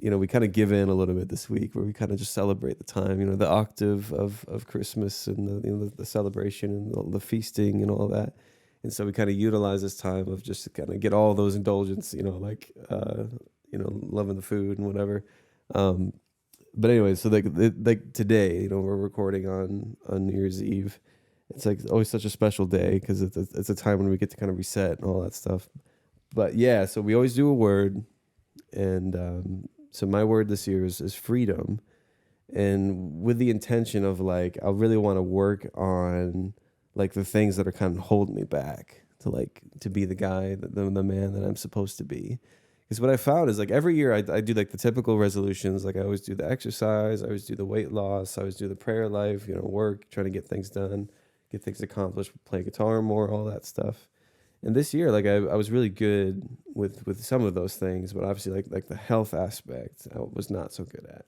Speaker 3: we kind of give in a little bit this week, where we kind of just celebrate the time, the octave of Christmas and the celebration and the feasting and all that. And so we kind of utilize this time of just to kind of get all those indulgence, loving the food and whatever. But anyway, so like today, we're recording on New Year's Eve. It's like always such a special day because it's a time when we get to kind of reset and all that stuff. But yeah, so we always do a word. And so my word this year is freedom. And with the intention of like, I really want to work on like the things that are kind of holding me back to be the guy, the man that I'm supposed to be. Because what I found is like every year I do like the typical resolutions. Like I always do the exercise, I always do the weight loss, I always do the prayer life, work, trying to get things done, get things accomplished, play guitar more, all that stuff. And this year, like I was really good with some of those things, but obviously like the health aspect I was not so good at.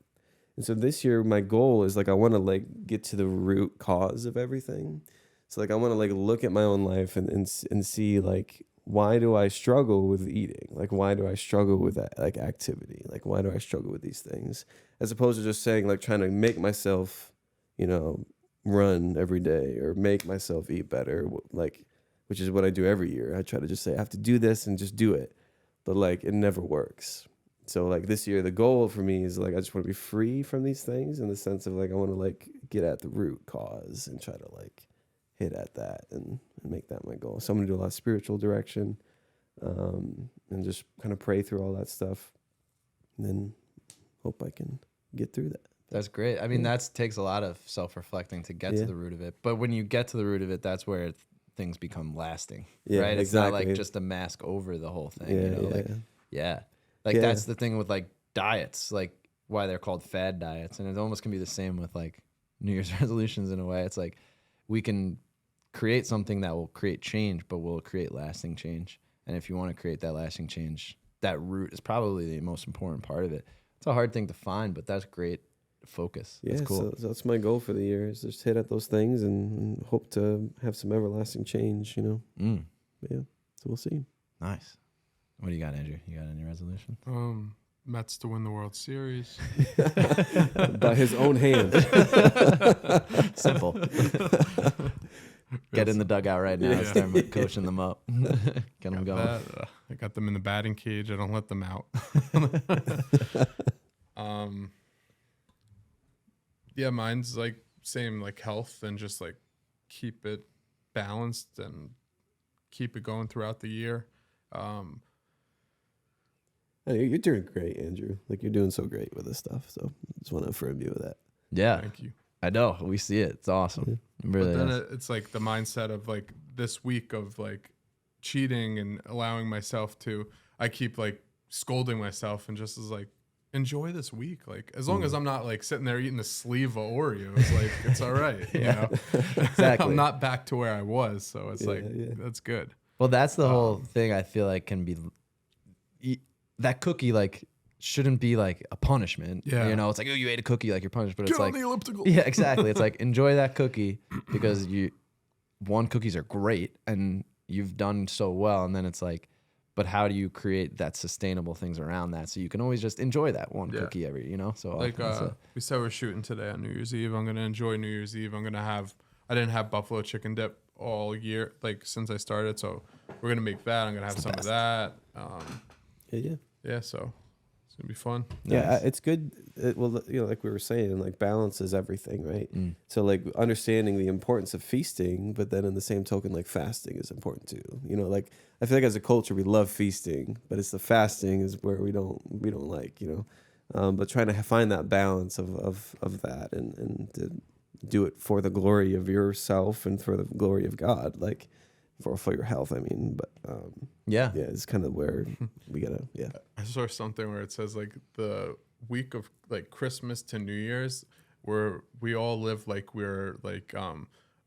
Speaker 3: And so this year my goal is like I want to like get to the root cause of everything. So like I want to like look at my own life and see like, why do I struggle with eating? Like, why do I struggle with that, like activity? Like, why do I struggle with these things? As opposed to just saying like trying to make myself, run every day or make myself eat better, like, which is what I do every year. I try to just say I have to do this and just do it, but like it never works. So like this year, the goal for me is like I just want to be free from these things in the sense of like I want to like get at the root cause and try to like hit at that and make that my goal. So I'm gonna do a lot of spiritual direction, and just kind of pray through all that stuff, and then hope I can get through that.
Speaker 2: That's great. I mean, that takes a lot of self-reflecting to get to the root of it. But when you get to the root of it, that's where things become lasting, right? It's not like just a mask over the whole thing. Like
Speaker 3: Yeah.
Speaker 2: that's the thing with like diets, like why they're called fad diets. And it almost can be the same with like New Year's resolutions in a way. It's like we can create something that will create change, but will create lasting change. And if you want to create that lasting change, that root is probably the most important part of it. It's a hard thing to find, but that's great focus.
Speaker 3: Yeah,
Speaker 2: That's cool.
Speaker 3: so that's my goal for the year is just hit at those things and hope to have some everlasting change, you know.
Speaker 2: Mm,
Speaker 3: Yeah, so we'll see.
Speaker 2: nice. What do you got, Andrew? You got any resolution?
Speaker 1: Mets to win the World Series.
Speaker 3: By his own hand.
Speaker 2: Simple. Get in the dugout right now and start coaching them up. Get them going.
Speaker 1: I got them in the batting cage. I don't let them out. Yeah, mine's like same, like health and just like keep it balanced and keep it going throughout the year.
Speaker 3: Hey, you're doing great, Andrew. Like you're doing so great with this stuff. So just want to affirm you with that.
Speaker 2: Yeah,
Speaker 1: Thank you.
Speaker 2: I know. We see it. It's awesome. It really
Speaker 1: But then
Speaker 2: is.
Speaker 1: it's like the mindset of like this week of like cheating and allowing myself to, I keep like scolding myself and just is like, enjoy this week. Like as long as I'm not like sitting there eating a sleeve of Oreos, like it's all right. You know,
Speaker 2: Exactly.
Speaker 1: I'm not back to where I was. So it's like,
Speaker 3: yeah.
Speaker 1: that's good.
Speaker 2: Well, that's the whole thing. I feel like can be that cookie like shouldn't be like a punishment.
Speaker 1: Yeah.
Speaker 2: You know, it's like, oh, you ate a cookie, like you're punished. But it's
Speaker 1: Get on
Speaker 2: like,
Speaker 1: the elliptical.
Speaker 2: yeah, exactly. It's like enjoy that cookie because cookies are great and you've done so well. And then it's like, but how do you create that sustainable things around that so you can always just enjoy that one cookie every, you know? So
Speaker 1: Like we said, we're shooting today on New Year's Eve. I'm gonna enjoy New Year's Eve. I didn't have buffalo chicken dip all year, like since I started. So we're gonna make that. I'm gonna have some of that.
Speaker 3: Yeah.
Speaker 1: So it's gonna be fun.
Speaker 3: Yeah, it's good. Well, you know, like we were saying, like balance is everything, right? So like understanding the importance of feasting, but then in the same token, like fasting is important too. You know, like I feel like as a culture we love feasting, but it's the fasting is where we don't like, you know. But trying to find that balance of that and to do it for the glory of yourself and for the glory of God, like for your health. I mean, but yeah, it's kind of where we gotta
Speaker 1: I saw something where it says like the week of like Christmas to New Year's, where we all live like we're like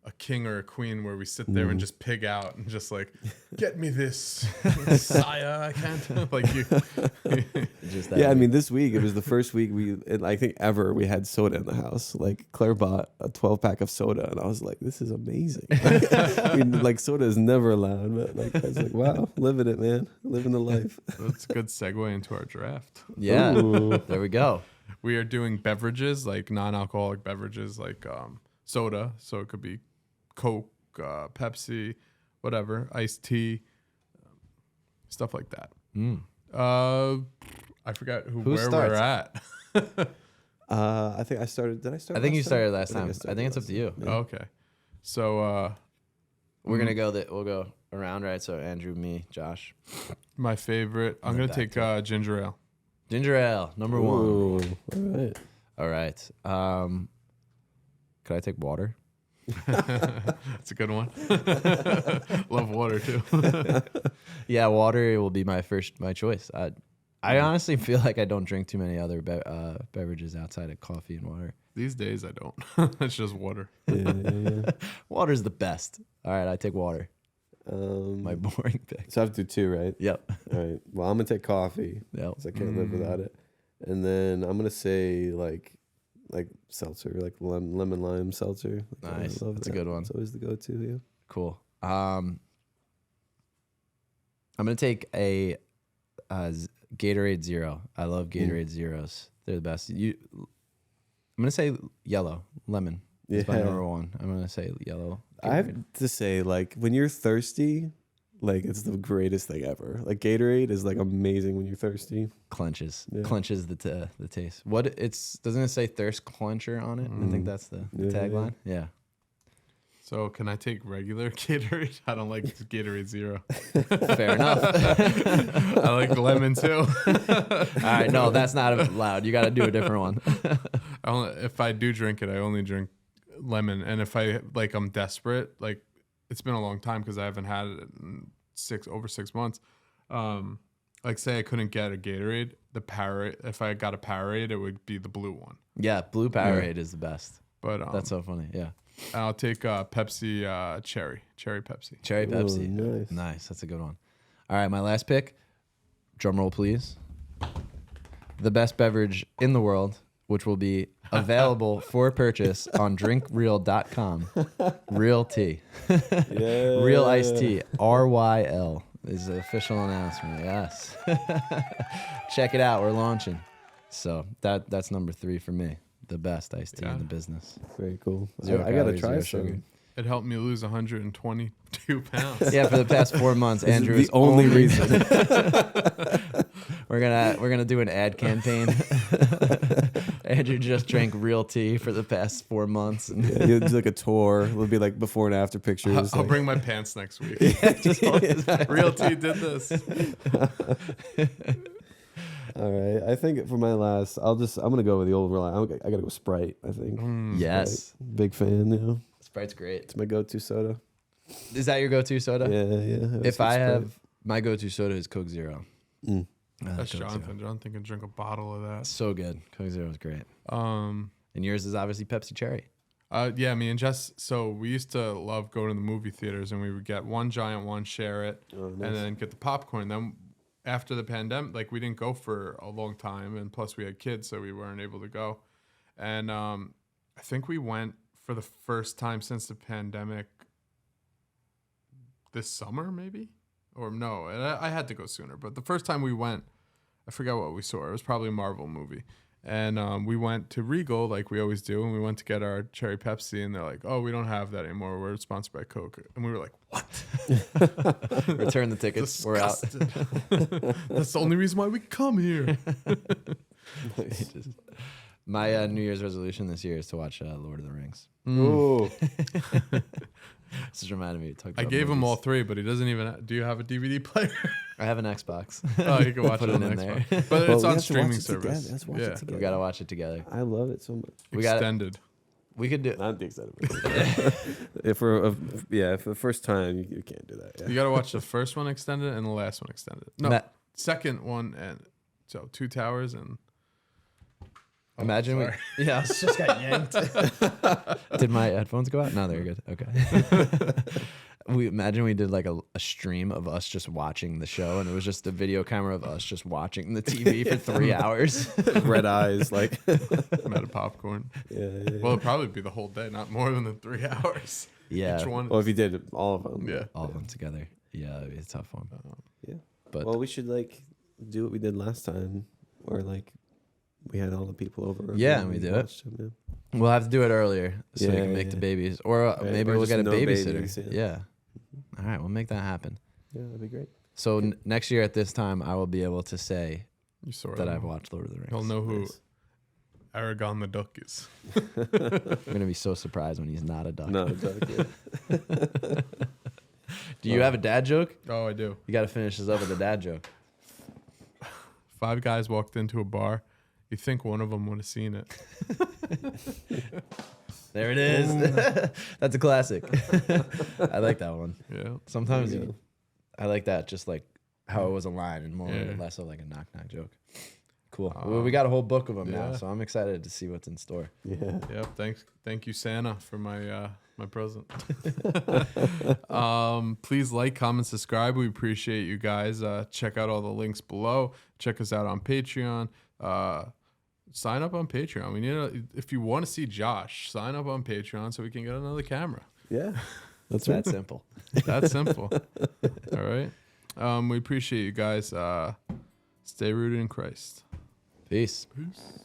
Speaker 1: a king or a queen, where we sit there and just pig out and just like, get me this, Messiah. I can't like you.
Speaker 2: just that.
Speaker 3: Yeah, I mean, this week it was the first week I think ever we had soda in the house. Like Claire bought a 12-pack of soda, and I was like, "This is amazing." I mean, like soda is never allowed, but like I was like, "Wow, living it, man, living the life."
Speaker 1: That's a good segue into our draft.
Speaker 2: Yeah.
Speaker 3: Ooh.
Speaker 2: There we go.
Speaker 1: We are doing beverages, like non-alcoholic beverages, like soda. So it could be Coke, Pepsi, whatever, iced tea, stuff like that. I forgot where
Speaker 2: starts?
Speaker 1: we're at.
Speaker 3: I think I started. Did I start?
Speaker 2: I think you
Speaker 3: last
Speaker 2: started last time. I
Speaker 3: started
Speaker 2: think it's up
Speaker 3: last
Speaker 2: to you.
Speaker 3: time. Yeah.
Speaker 1: Okay. So
Speaker 2: We're gonna we'll go around, right? So Andrew, me, Josh.
Speaker 1: my favorite, I'm going to take ginger ale.
Speaker 2: Ginger ale, number one.
Speaker 3: Ooh, all right.
Speaker 2: All right. Could I take water?
Speaker 1: That's a good one. Love water too.
Speaker 2: Yeah, water will be my choice. I honestly feel like I don't drink too many other beverages outside of coffee and water.
Speaker 1: These days I don't. It's just water.
Speaker 3: Yeah.
Speaker 2: Water's the best. All right, I take water. My boring pick.
Speaker 3: So I have to do two, right?
Speaker 2: Yep.
Speaker 3: All right. Well, I'm gonna take coffee
Speaker 2: Yep.
Speaker 3: because I can't live without it, and then I'm gonna say like seltzer, like lemon lime seltzer. Like,
Speaker 2: Nice.
Speaker 3: I love
Speaker 2: That's a
Speaker 3: that.
Speaker 2: good one.
Speaker 3: It's always the go-to. Yeah.
Speaker 2: Cool. I'm gonna take a Gatorade Zero. I love Gatorade Zeros. They're the best. I'm gonna say yellow lemon. It's my
Speaker 3: Yeah.
Speaker 2: number one. I'm gonna say yellow.
Speaker 3: I have
Speaker 2: Gatorade.
Speaker 3: to say, like when you're thirsty, like it's the greatest thing ever. Like Gatorade is like amazing when you're thirsty.
Speaker 2: Clenches.
Speaker 3: Yeah.
Speaker 2: Clenches the taste. What doesn't it say thirst quencher on it? I think that's the
Speaker 3: Yeah,
Speaker 2: tagline. Yeah.
Speaker 1: So can I take regular Gatorade? I don't like Gatorade Zero.
Speaker 2: Fair enough.
Speaker 1: I like lemon too.
Speaker 2: All right, no, that's not allowed. You got to do a different one.
Speaker 1: If I do drink it, I only drink lemon. And if I'm desperate, like it's been a long time because I haven't had it in over 6 months. like say I couldn't get a Gatorade, the Powerade. If I got a Powerade, it would be the blue one.
Speaker 2: Yeah, blue Powerade is the best.
Speaker 1: But
Speaker 2: That's so funny. Yeah.
Speaker 1: I'll take Pepsi cherry Pepsi.
Speaker 2: Cherry Pepsi.
Speaker 3: Nice.
Speaker 2: Nice. That's a good one. All right, my last pick. Drum roll, please. The best beverage in the world, which will be available for purchase on drinkreal.com. Real tea.
Speaker 3: Yeah.
Speaker 2: Real iced tea. RYL is the official announcement. Yes. Check it out. We're launching. So that's number 3 for me. The best iced tea in the business.
Speaker 3: Very cool.
Speaker 2: Zero
Speaker 3: I gotta
Speaker 2: calories,
Speaker 3: try
Speaker 2: zero
Speaker 3: some.
Speaker 2: sugar.
Speaker 1: It helped me lose 122 pounds.
Speaker 2: Yeah, for the past 4 months,
Speaker 3: This is
Speaker 2: Andrew
Speaker 3: the
Speaker 2: is
Speaker 3: only reason.
Speaker 2: We're gonna do an ad campaign. Andrew just drank real tea for the past 4 months. And
Speaker 3: Yeah, you'll do like a tour. It'll be like before and after pictures.
Speaker 1: I'll
Speaker 3: like-
Speaker 1: bring my pants next week. Real tea did this.
Speaker 3: All right. I think for my last, I'm gonna go with the old I gotta go Sprite. I think.
Speaker 2: yes,
Speaker 3: Sprite. Big fan. You know,
Speaker 2: Sprite's great.
Speaker 3: it's my go-to soda.
Speaker 2: Is that your go-to soda?
Speaker 3: Yeah.
Speaker 2: If I have my go-to soda is Coke Zero.
Speaker 3: Mm.
Speaker 1: That's Jonathan. Jonathan can drink a bottle of that.
Speaker 2: So good. Coke Zero is great.
Speaker 1: Um,
Speaker 2: And yours is obviously Pepsi Cherry.
Speaker 1: yeah, me and Jess. So we used to love going to the movie theaters, and we would get one giant one, share it, and then get the popcorn. Then after the pandemic, like we didn't go for a long time, and plus we had kids, so we weren't able to go. And I think we went for the first time since the pandemic this summer, maybe, or no, I had to go sooner. But the first time we went, I forgot what we saw. It was probably a Marvel movie. And we went to Regal like we always do, and we went to get our cherry Pepsi, and they're like, "Oh, we don't have that anymore. We're sponsored by Coke." And we were like, "What?"
Speaker 2: Return the tickets. We're out.
Speaker 1: Disgusted. That's the only reason why we come here.
Speaker 2: My New Year's resolution this year is to watch Lord of the Rings.
Speaker 3: Ooh.
Speaker 2: This just reminded me to talk
Speaker 1: I
Speaker 2: about
Speaker 1: gave him
Speaker 2: movies.
Speaker 1: all 3, but he doesn't even. Do you have a DVD player?
Speaker 2: I have an Xbox.
Speaker 1: Oh, you can watch
Speaker 2: Put
Speaker 1: it on
Speaker 2: it in
Speaker 1: Xbox.
Speaker 2: there.
Speaker 1: But
Speaker 3: Well,
Speaker 1: it's
Speaker 3: we
Speaker 1: on
Speaker 3: have to watch
Speaker 1: streaming
Speaker 3: it together.
Speaker 1: service.
Speaker 3: Let's watch it
Speaker 1: Yeah,
Speaker 3: together.
Speaker 2: We gotta watch it together.
Speaker 3: I love it so much.
Speaker 2: We got
Speaker 1: extended.
Speaker 2: We could do.
Speaker 3: Not the extended version. if for the first time, you can't do that. Yeah.
Speaker 1: You got to watch the first one extended and the last one extended. No,
Speaker 2: Ma-
Speaker 1: second one and so 2 towers and.
Speaker 2: Imagine
Speaker 1: sorry.
Speaker 2: we. Yeah, I just got yanked. Did my headphones go out? No, they're good. Okay. We imagine we did like a stream of us just watching the show, and it was just a video camera of us just watching the TV for 3 hours.
Speaker 3: Red eyes, like.
Speaker 1: I'm out of popcorn.
Speaker 3: Yeah.
Speaker 1: Well, it'd probably be the whole day, not more than the 3 hours.
Speaker 2: Yeah.
Speaker 1: Each one.
Speaker 3: Well, if you did all of them.
Speaker 1: Yeah.
Speaker 2: All of them together. Yeah, it'd be a tough one.
Speaker 3: Yeah.
Speaker 2: But
Speaker 3: Well, we should like do what we did last time, where like we had all the people over.
Speaker 2: Yeah, and we do it.
Speaker 3: watched them, yeah.
Speaker 2: we'll have to do it earlier so we
Speaker 3: Yeah,
Speaker 2: can make the
Speaker 3: yeah.
Speaker 2: babies, or
Speaker 3: Right,
Speaker 2: maybe
Speaker 3: or
Speaker 2: we'll
Speaker 3: just
Speaker 2: get a
Speaker 3: no
Speaker 2: babysitter.
Speaker 3: babies, yeah.
Speaker 2: Yeah. All right, we'll make that happen.
Speaker 3: Yeah, that'd be great.
Speaker 2: So next year at this time, I will be able to say
Speaker 1: You saw
Speaker 2: that I've watched Lord of the Rings.
Speaker 1: He'll know who
Speaker 3: Nice.
Speaker 1: Aragon the Duck is.
Speaker 2: I'm gonna be so surprised when he's not a duck.
Speaker 3: No, exactly.
Speaker 2: Do you have a dad joke?
Speaker 1: Oh, I do.
Speaker 2: You got to finish this up with a dad joke.
Speaker 1: 5 guys walked into a bar. You think one of them would have seen it.
Speaker 2: There it is. That's a classic. I like that one.
Speaker 1: Yeah.
Speaker 2: Sometimes
Speaker 3: There you
Speaker 2: I like that, just like how it was a line and more
Speaker 1: Yeah.
Speaker 2: less of like a knock knock joke. Cool. Well, we got a whole book of them now,
Speaker 1: yeah.
Speaker 2: so I'm excited to see what's in store.
Speaker 3: Yeah.
Speaker 1: Yep. Thank you, Santa, for my my present. Please like, comment, subscribe. We appreciate you guys. Check out all the links below. Check us out on Patreon. Sign up on Patreon. We need if you want to see Josh, sign up on Patreon so we can get another camera.
Speaker 3: Yeah.
Speaker 2: That's that simple.
Speaker 1: That's simple. All right. We appreciate you guys. Stay rooted in Christ.
Speaker 2: Peace.
Speaker 1: Peace.